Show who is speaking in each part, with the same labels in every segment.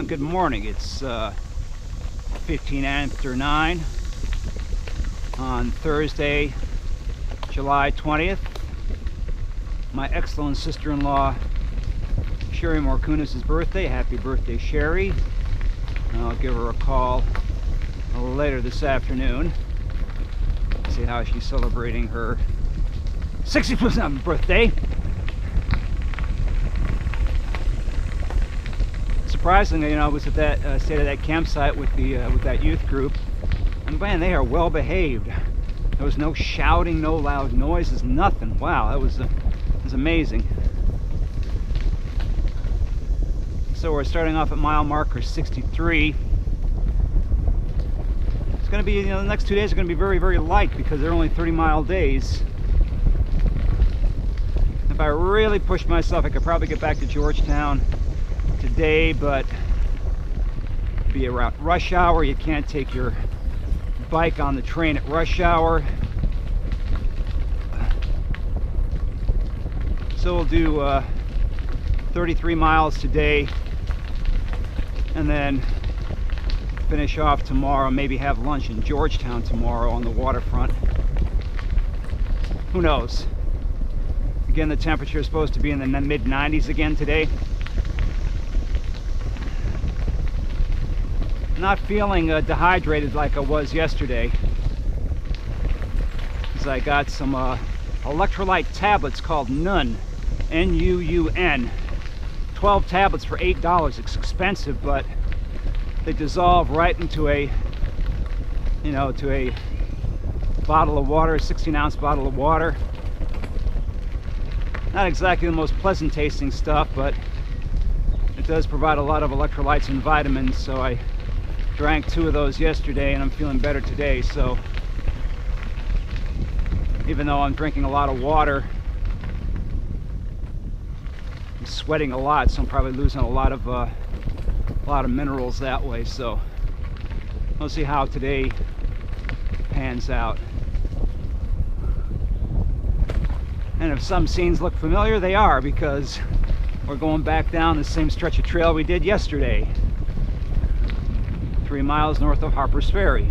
Speaker 1: Good morning. It's 15 after 9 on Thursday, July 20th. My excellent sister-in-law Sherry Morkunis' birthday. Happy birthday, Sherry. I'll give her a call a little later this afternoon. See how she's celebrating her 60th birthday. Surprisingly, I was at that stayed at that campsite with that youth group, and man, they are well behaved. There was no shouting, no loud noises, nothing. Wow, that was amazing. So we're starting off at mile marker 63. It's going to be, the next 2 days are going to be very, very light because they're only 30-mile days. If I really pushed myself, I could probably get back to Georgetown today, but be around rush hour. You can't take your bike on the train at rush hour. So we'll do 33 miles today and then finish off tomorrow, maybe have lunch in Georgetown tomorrow on the waterfront. Who knows? Again, the temperature is supposed to be in the mid-90s again today. Not feeling dehydrated like I was yesterday, because I got some electrolyte tablets called NUN, N-U-U-N. 12 tablets for $8. It's expensive, but they dissolve right into a bottle of water, a 16-ounce bottle of water. Not exactly the most pleasant tasting stuff, but it does provide a lot of electrolytes and vitamins. So I drank 2 of those yesterday and I'm feeling better today. So even though I'm drinking a lot of water, I'm sweating a lot, so I'm probably losing a lot of minerals that way. So we'll see how today pans out. And if some scenes look familiar, they are, because we're going back down the same stretch of trail we did yesterday. 3 miles north of Harper's Ferry.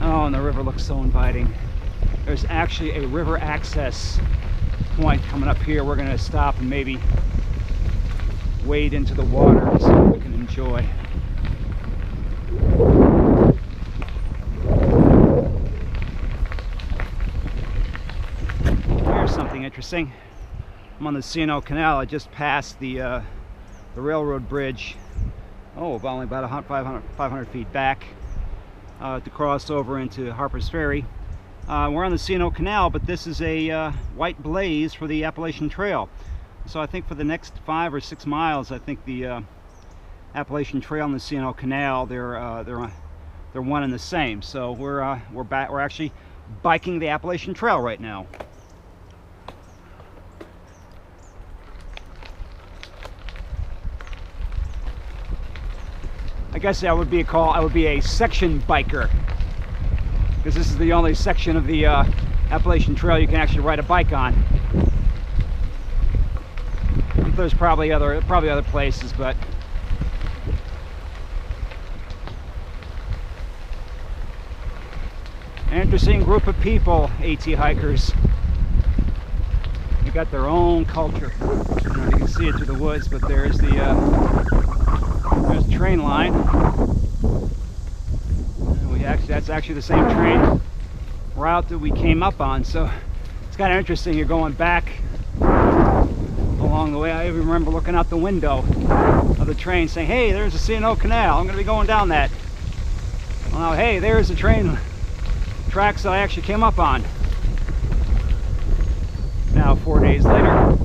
Speaker 1: Oh, and the river looks so inviting. There's actually a river access point coming up here. We're going to stop and maybe wade into the water and see what we can enjoy. Here's something interesting. I'm on the C&O Canal. I just passed the railroad bridge, only about 500 feet back to cross over into Harper's Ferry. We're on the C&O Canal, but this is a white blaze for the Appalachian Trail. So I think for the next 5 or 6 miles, I think the Appalachian Trail and the C&O Canal, they're one and the same. So we're actually biking the Appalachian Trail right now. I guess I would be a section biker, because this is the only section of the Appalachian Trail you can actually ride a bike on. There's probably other places, but an interesting group of people, AT hikers. They got their own culture. You can see it through the woods, but there's the train line. That's actually the same train route that we came up on, so it's kind of interesting. You're going back along the way. I even remember looking out the window of the train saying, hey, there's the C&O Canal, I'm going to be going down that. Well, now, hey, there's the train tracks that I actually came up on. Now 4 days later,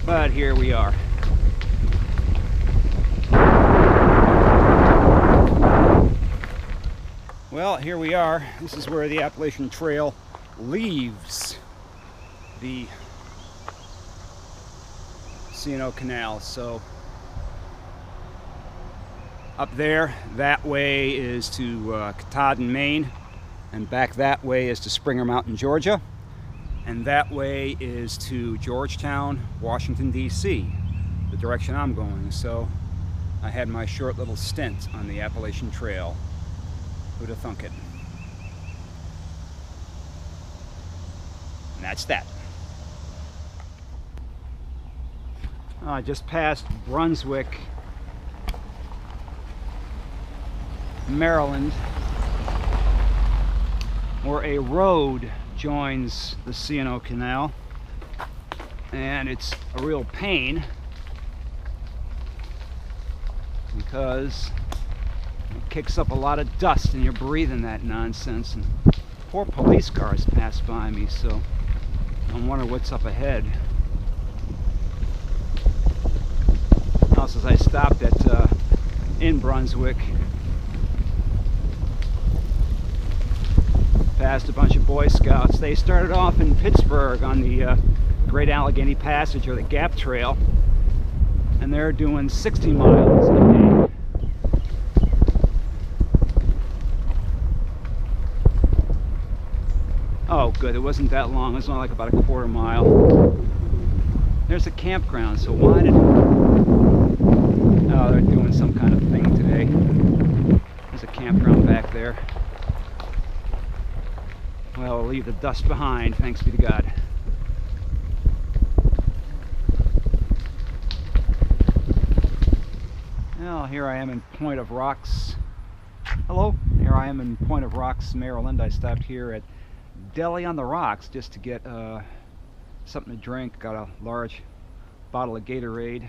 Speaker 1: but here we are. Well, here we are. This is where the Appalachian Trail leaves the C&O Canal. So up there, that way is to Katahdin, Maine, and back that way is to Springer Mountain, Georgia. and that way is to Georgetown, Washington, D.C., the direction I'm going. So I had my short little stint on the Appalachian Trail. Who'd have thunk it? And that's that. I just passed Brunswick, Maryland, where a road joins the C&O Canal, and it's a real pain because it kicks up a lot of dust and you're breathing that nonsense, and 4 police cars passed by me, so I wonder what's up ahead. Also, as I stopped at in Brunswick, passed a bunch of Boy Scouts. They started off in Pittsburgh on the Great Allegheny Passage, or the Gap Trail, and they're doing 60 miles a day. Oh good, it wasn't that long. It was only like about a quarter mile. There's a campground, so why did... Oh, they're doing some kind of thing today. There's a campground back there. Well, we'll leave the dust behind, thanks be to God. Well, here I am in Point of Rocks. Hello, here I am in Point of Rocks, Maryland. I stopped here at Deli on the Rocks just to get something to drink. Got a large bottle of Gatorade.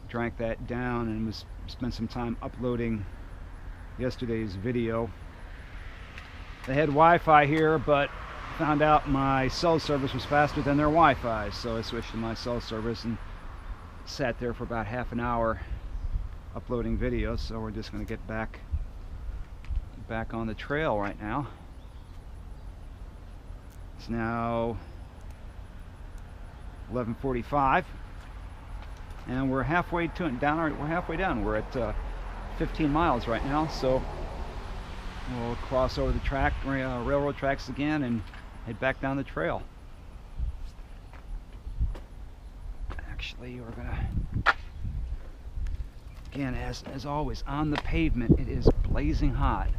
Speaker 1: Drank that down and spent some time uploading yesterday's video. They had Wi-Fi here, but found out my cell service was faster than their Wi-Fi, so I switched to my cell service and sat there for about half an hour uploading videos. So we're just going to get back on the trail right now. It's now 11:45, and we're halfway down. We're halfway down. We're at 15 miles right now, so we'll cross over the railroad tracks again and head back down the trail. Actually, we're gonna, again, as always, on the pavement. It is blazing hot.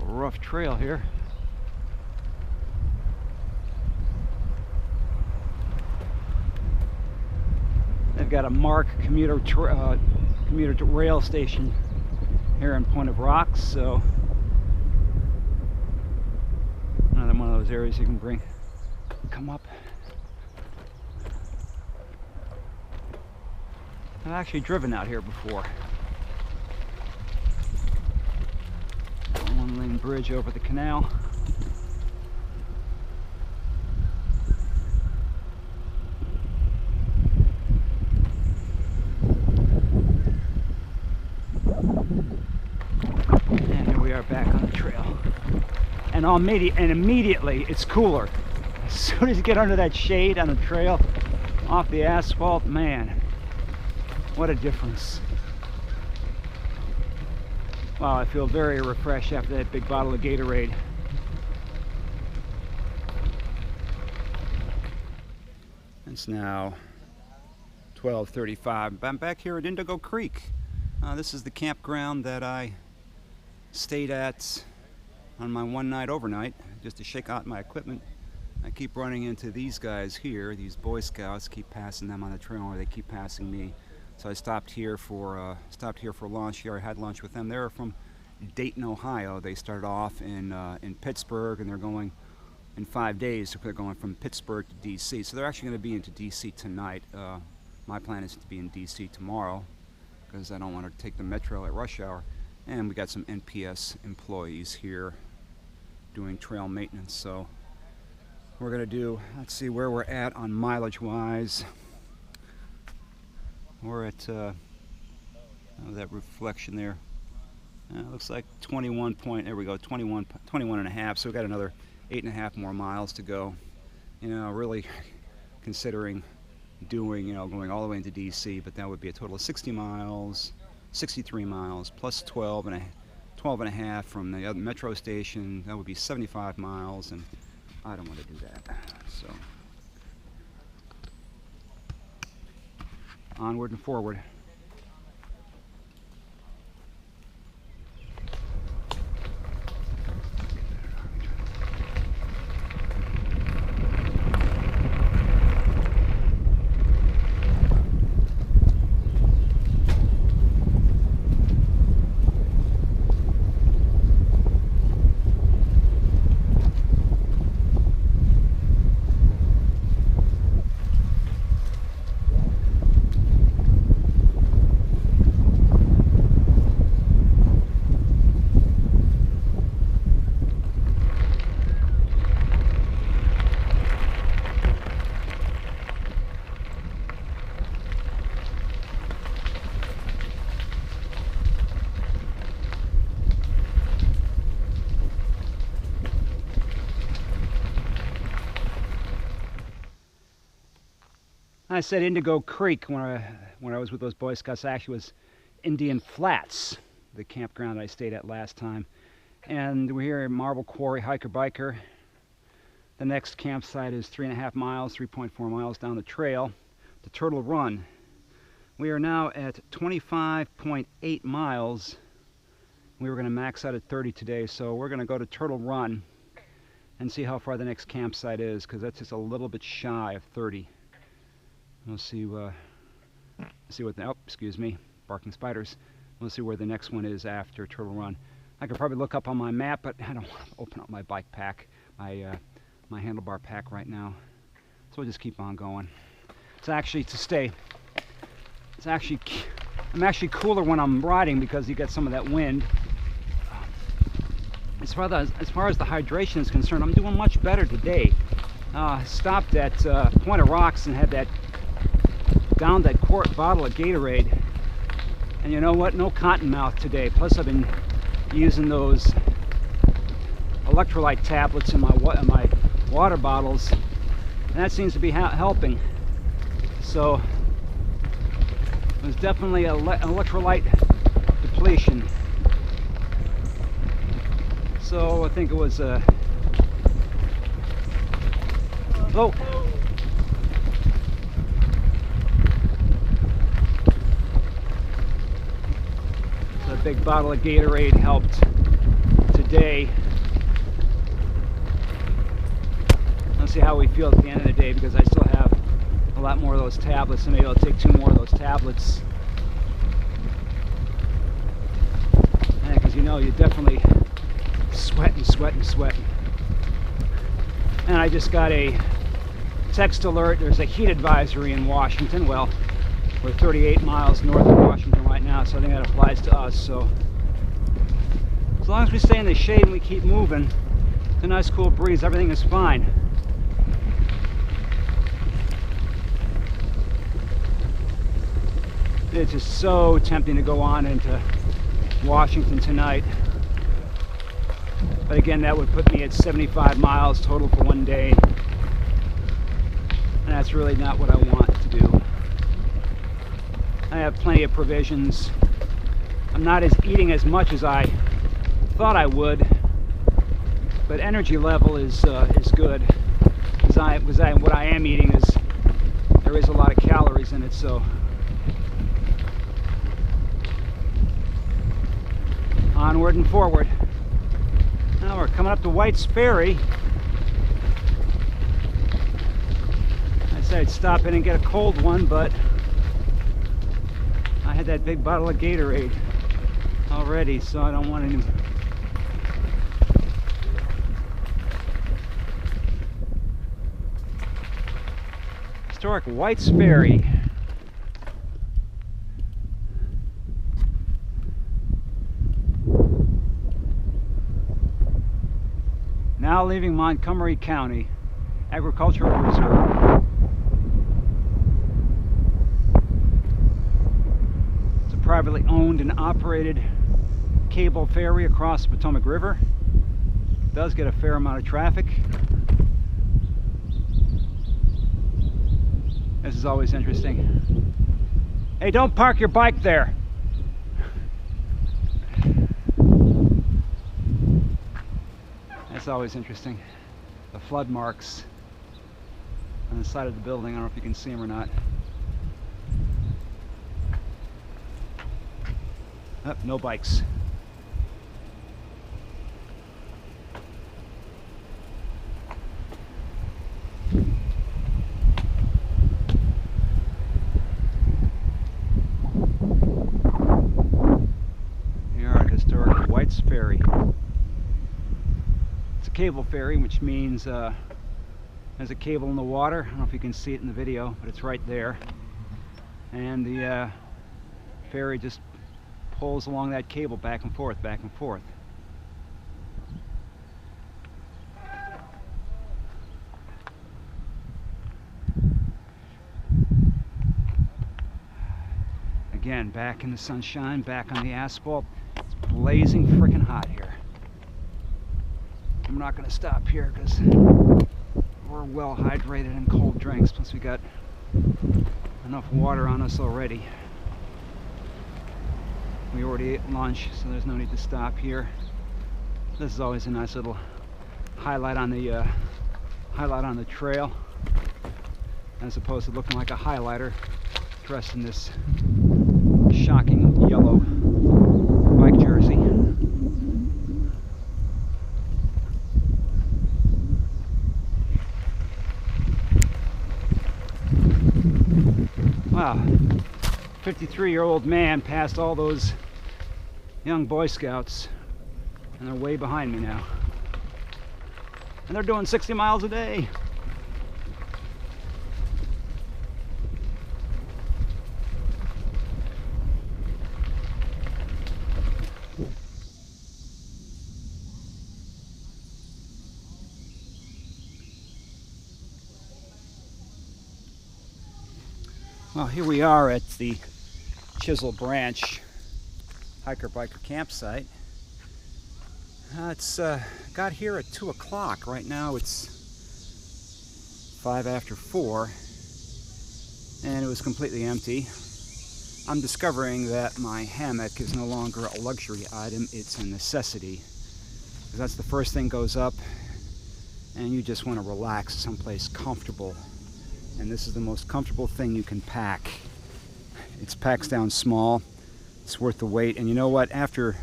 Speaker 1: Rough trail here. They've got a MARC commuter rail station here in Point of Rocks, so another one of those areas you can come up. I've actually driven out here before. One-lane bridge over the canal. And here we are back on the trail. And immediately it's cooler. As soon as you get under that shade on the trail, off the asphalt, man, what a difference. Wow, I feel very refreshed after that big bottle of Gatorade. It's now 12:35. I'm back here at Indigo Creek. This is the campground that I stayed at on my one-night overnight, just to shake out my equipment. I keep running into these guys here, these Boy Scouts. Keep passing them on the trail, or they keep passing me. So I stopped here for lunch. Here I had lunch with them. They're from Dayton, Ohio. They started off in Pittsburgh, and they're going in 5 days. So they're going from Pittsburgh to D.C. So they're actually going to be into D.C. tonight. My plan is to be in DC tomorrow because I don't want to take the metro at rush hour. And we got some NPS employees here doing trail maintenance, so we're gonna do, let's see where we're at on mileage wise. We're at that reflection there, looks like 21 point, there we go, 21 and a half, so we got another 8.5 more miles to go. Really considering doing, going all the way into DC, but that would be a total of 60 miles, 63 miles, plus 12 and a half from the other metro station. That would be 75 miles, and I don't want to do that. So onward and forward. I said Indigo Creek when I was with those Boy Scouts. Actually, was Indian Flats, the campground I stayed at last time. And we're here at Marble Quarry Hiker Biker. The next campsite is 3.5 miles, 3.4 miles down the trail to Turtle Run. We are now at 25.8 miles. We were going to max out at 30 today, so we're going to go to Turtle Run and see how far the next campsite is, because that's just a little bit shy of 30. We'll see what the, oh, excuse me, barking spiders. We'll see where the next one is after Turtle Run. I could probably look up on my map, but I don't want to open up my bike pack, my handlebar pack right now. So we'll just keep on going. It's actually I'm actually cooler when I'm riding because you get some of that wind. As far as the hydration is concerned, I'm doing much better today. Stopped at Point of Rocks and had downed that quart bottle of Gatorade, and you know what, no cottonmouth today. Plus I've been using those electrolyte tablets in my water bottles, and that seems to be helping. So it was definitely an electrolyte depletion. So I think it was oh, a big bottle of Gatorade helped today. Let's see how we feel at the end of the day, because I still have a lot more of those tablets, so maybe I'll take 2 more of those tablets. Yeah, because you know, you're definitely sweating. And I just got a text alert. There's a heat advisory in Washington. Well, we're 38 miles north of Washington right now, so I think that applies to us. So as long as we stay in the shade and we keep moving, it's a nice cool breeze, everything is fine. It's just so tempting to go on into Washington tonight. But again, that would put me at 75 miles total for one day. And that's really not what I want to do. I have plenty of provisions. I'm not eating as much as I thought I would, but energy level is good. What I am eating there is a lot of calories in it, so onward and forward. Now we're coming up to White's Ferry. I said I'd stop in and get a cold one, but I had that big bottle of Gatorade already, so I don't want any. Historic White's Ferry. Now leaving Montgomery County Agricultural Reserve. It's a privately owned and operated cable ferry across the Potomac River. It does get a fair amount of traffic. This is always interesting. Hey, don't park your bike there. That's always interesting. The flood marks on the side of the building. I don't know if you can see them or not. Oh, no bikes. Ferry. It's a cable ferry, which means there's a cable in the water. I don't know if you can see it in the video, but it's right there. And the ferry just pulls along that cable back and forth, back and forth. Again, back in the sunshine, back on the asphalt. It's blazing freaking hot here. I'm not going to stop here because we're well hydrated and cold drinks. Plus we got enough water on us already. We already ate lunch, so there's no need to stop here. This is always a nice little highlight on the trail, as opposed to looking like a highlighter dressed in this shocking yellow bike jersey. Wow, 53-year-old man passed all those young Boy Scouts, and they're way behind me now. And they're doing 60 miles a day. Well, here we are at the Chisel Branch hiker-biker campsite. It's got here at 2 o'clock. Right now it's 5 after 4, and it was completely empty. I'm discovering that my hammock is no longer a luxury item, it's a necessity. Because that's the first thing goes up, and you just want to relax someplace comfortable. And this is the most comfortable thing you can pack. It packs down small. It's worth the wait. And you know what? After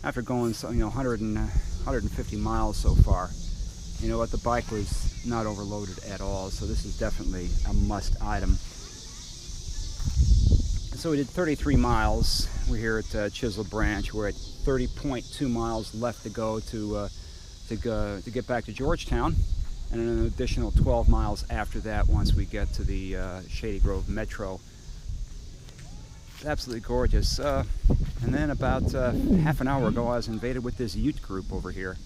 Speaker 1: going 150 miles so far, you know what? The bike was not overloaded at all. So this is definitely a must item. So we did 33 miles. We're here at Chisel Branch. We're at 30.2 miles left to go to get back to Georgetown. And an additional 12 miles after that once we get to the Shady Grove Metro. It's absolutely gorgeous. And then about half an hour ago I was invaded with this ute group over here.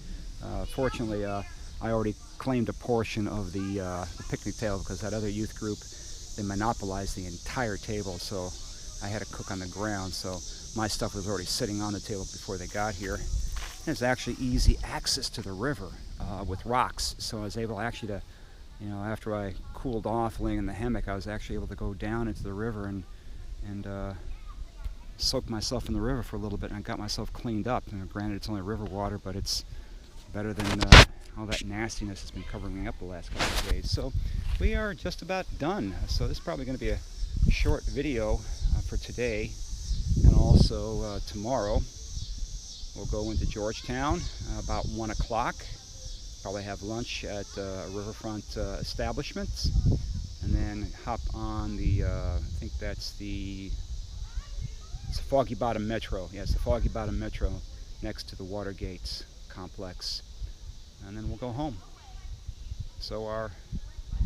Speaker 1: Fortunately I already claimed a portion of the picnic table because that other youth group, they monopolized the entire table, so I had to cook on the ground. So my stuff was already sitting on the table before they got here. And it's actually easy access to the river with rocks, so I was able actually to, after I cooled off laying in the hammock, I was actually able to go down into the river and soak myself in the river for a little bit, and I got myself cleaned up. And granted, it's only river water, but it's better than all that nastiness that's been covering me up the last couple of days. So we are just about done. So this is probably going to be a short video for today, and also tomorrow we'll go into Georgetown about 1 o'clock. Probably have lunch at a riverfront establishment, and then hop on the, I think it's the Foggy Bottom Metro. Yes, the Foggy Bottom Metro next to the Watergate complex. And then we'll go home. So our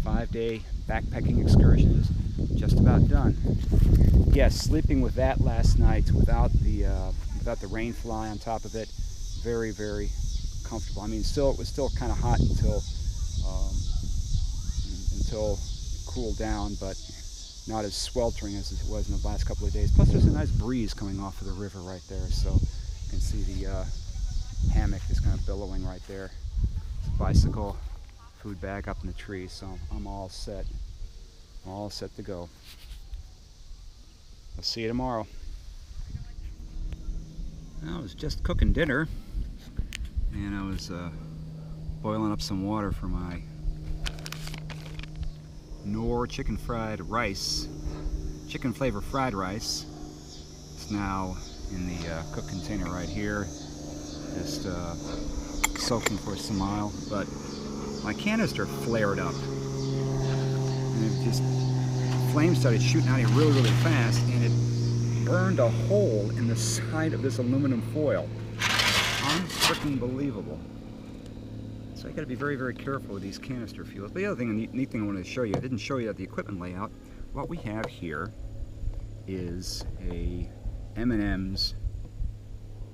Speaker 1: 5-day backpacking excursion is just about done. Yes, sleeping with that last night without the rain fly on top of it, very, very comfortable. I mean, it was still kind of hot until it cooled down, but not as sweltering as it was in the last couple of days. Plus, there's a nice breeze coming off of the river right there, so you can see the hammock is kind of billowing right there. Bicycle, food bag up in the tree, so I'm all set. All set to go. I'll see you tomorrow. I was just cooking dinner, and I was boiling up some water for my Knorr chicken flavor fried rice. It's now in the cook container right here, just soaking for some while. But my canister flared up, and it just flames started shooting out here really, really fast, and it burned a hole in the side of this aluminum foil. Unfreaking believable. So you got to be very, very careful with these canister fuels. But the other thing, neat thing I wanted to show you, I didn't show you the equipment layout. What we have here is a M&M's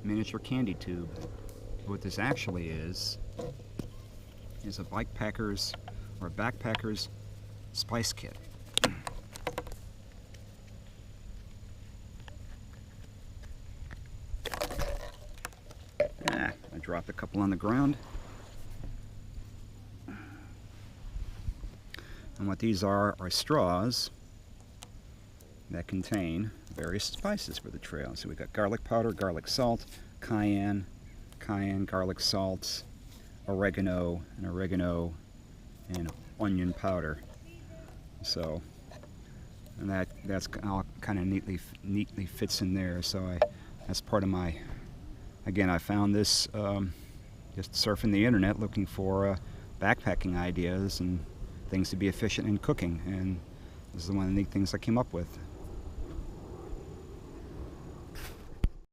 Speaker 1: miniature candy tube. What this actually is a bike packer's or a backpacker's spice kit. I dropped a couple on the ground. And what these are straws that contain various spices for the trail. So we've got garlic powder, garlic salt, cayenne, garlic salt, oregano, and onion powder. So, and that's all kind of neatly fits in there. So that's part of my. Again, I found this just surfing the internet, looking for backpacking ideas and things to be efficient in cooking, and this is one of the neat things I came up with.